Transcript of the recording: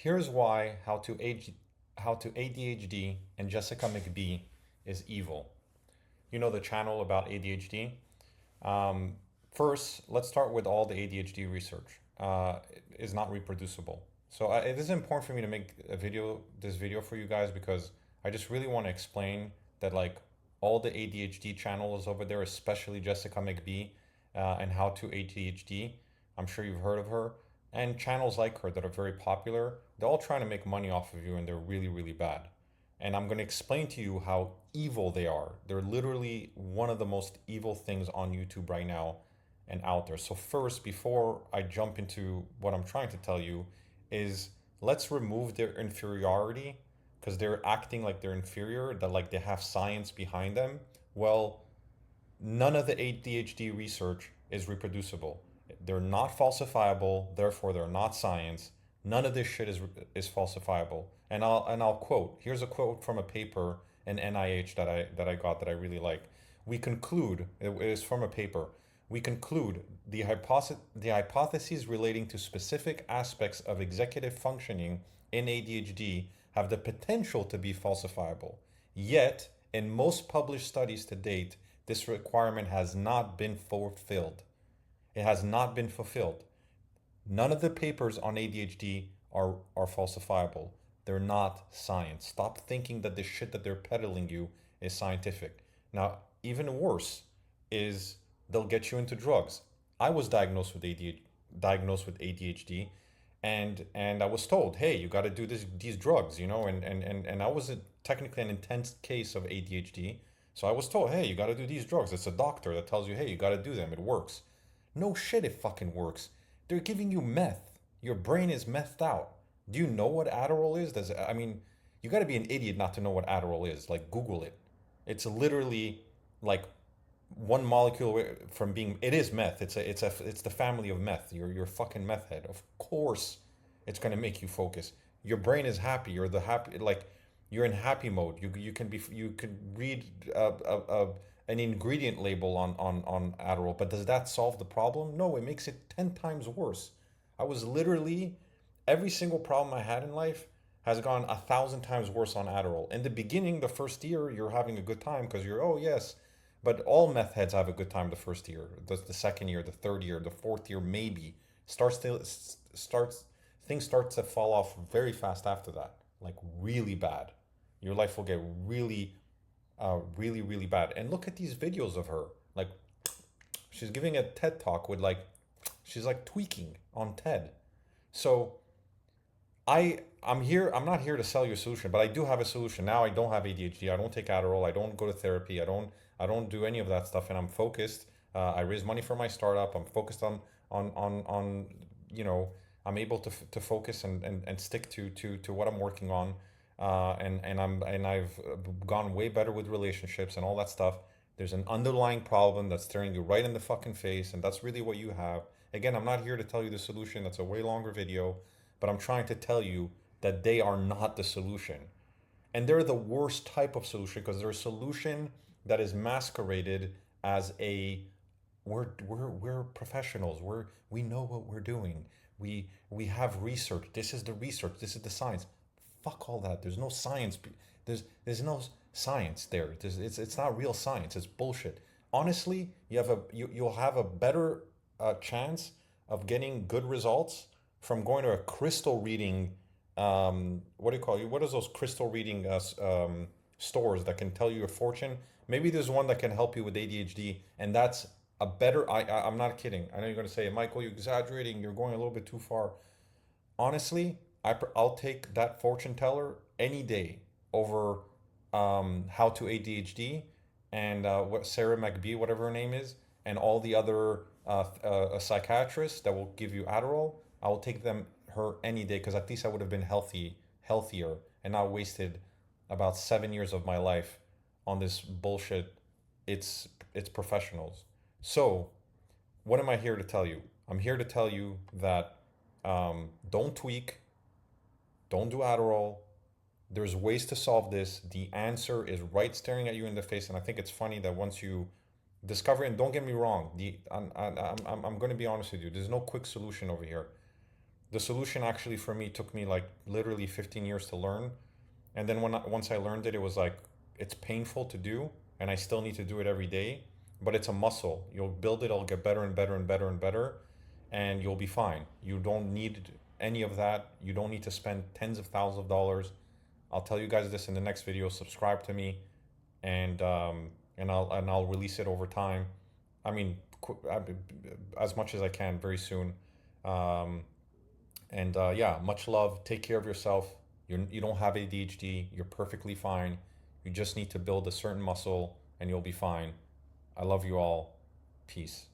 Here's why how to ADHD and Jessica McBee is evil. You know the channel about ADHD? Um, First, let's start with all the ADHD research. Is not reproducible. So it is important for me to make this video for you guys because I just really want to explain that like all the ADHD channels over there, especially Jessica McBee and How to ADHD. I'm sure you've heard of her. And channels like her that are very popular, they're all trying to make money off of you and they're really, really bad. And I'm going to explain to you how evil they are. They're literally one of the most evil things on YouTube right now and out there. So, first, before I jump into what I'm trying to tell you, is let's remove their inferiority because they're acting like they're inferior, that like they have science behind them. Well, none of the ADHD research is reproducible. They're not falsifiable, therefore they're not science. None of this shit is falsifiable. And I'll quote. Here's a quote from a paper in NIH that I got that I really like. We conclude it is from a paper. We conclude the hypotheses relating to specific aspects of executive functioning in ADHD have the potential to be falsifiable. Yet, in most published studies to date, this requirement has not been fulfilled. It has not been fulfilled. None of the papers on ADHD are falsifiable. They're not science. Stop thinking that the shit that they're peddling you is scientific. Now, even worse is they'll get you into drugs. I was diagnosed with ADHD, and I was told, hey, you got to do these drugs, and I was technically an intense case of ADHD. So I was told, hey, you got to do these drugs. It's a doctor that tells you, hey, you got to do them. It works. No shit, it fucking works. They're giving you meth. Your brain is methed out. Do you know what Adderall is? You got to be an idiot not to know what Adderall is. Like, Google it. It's literally like one molecule from being. It is meth. It's the family of meth. You're fucking meth head. Of course, it's gonna make you focus. Your brain is happy. You're the happy like you're in happy mode. You can read an ingredient label on Adderall, but does that solve the problem? No, it makes it 10 times worse. I was literally every single problem I had in life has gone 1,000 times worse on Adderall. In the beginning, the first year, you're having a good time because you're, oh yes, but all meth heads have a good time the first year. The second year, the third year, the fourth year, maybe starts things start to fall off very fast after that, like really bad. Your life will get really, really bad. And look at these videos of her. Like she's giving a TED talk with like she's like tweaking on TED. So I'm here. I'm not here to sell you a solution, but I do have a solution. Now I don't have ADHD. I don't take Adderall. I don't go to therapy. I don't do any of that stuff, and I'm focused. I raise money for my startup. I'm focused on you know I'm able to focus and stick to what I'm working on. And I've gone way better with relationships and all that stuff. There's an underlying problem that's staring you right in the fucking face, and that's really what you have. Again, I'm not here to tell you the solution. That's a way longer video, but I'm trying to tell you that they are not the solution. And they're the worst type of solution because they're a solution that is masqueraded as a we're professionals. We know what we're doing. We have research. This is the research. This is the science. Fuck all that. There's no science. There's no science there. It's not real science. It's bullshit. Honestly, you'll have a better chance of getting good results from going to a crystal reading. What do you call it? What is those crystal reading stores that can tell you a fortune? Maybe there's one that can help you with ADHD, and that's a better. I'm not kidding. I know you're going to say, Michael, you're exaggerating. You're going a little bit too far. Honestly, I'll take that fortune teller any day over How to ADHD and what Sarah McBee, whatever her name is, and all the other psychiatrists that will give you Adderall. I will take her any day because at least I would have been healthier, and not wasted about 7 years of my life on this bullshit. It's professionals. So, what am I here to tell you? I'm here to tell you that don't tweak, don't do Adderall. There's ways to solve this. The answer is right staring at you in the face. And I think it's funny that once you discover it, and don't get me wrong, I'm going to be honest with you, there's no quick solution over here. The solution actually for me took me like literally 15 years to learn. And then once I learned it, it was like it's painful to do, and I still need to do it every day. But it's a muscle. You'll build it. It'll get better and better and better and better, and you'll be fine. You don't need any of that. You don't need to spend tens of thousands of dollars. I'll tell you guys this in the next video. Subscribe to me, and I'll release it over time. I mean, as much as I can very soon. Um, and Yeah, much love. Take care of yourself. You don't have ADHD. You're perfectly fine. You just need to build a certain muscle and you'll be fine. I love you all. Peace.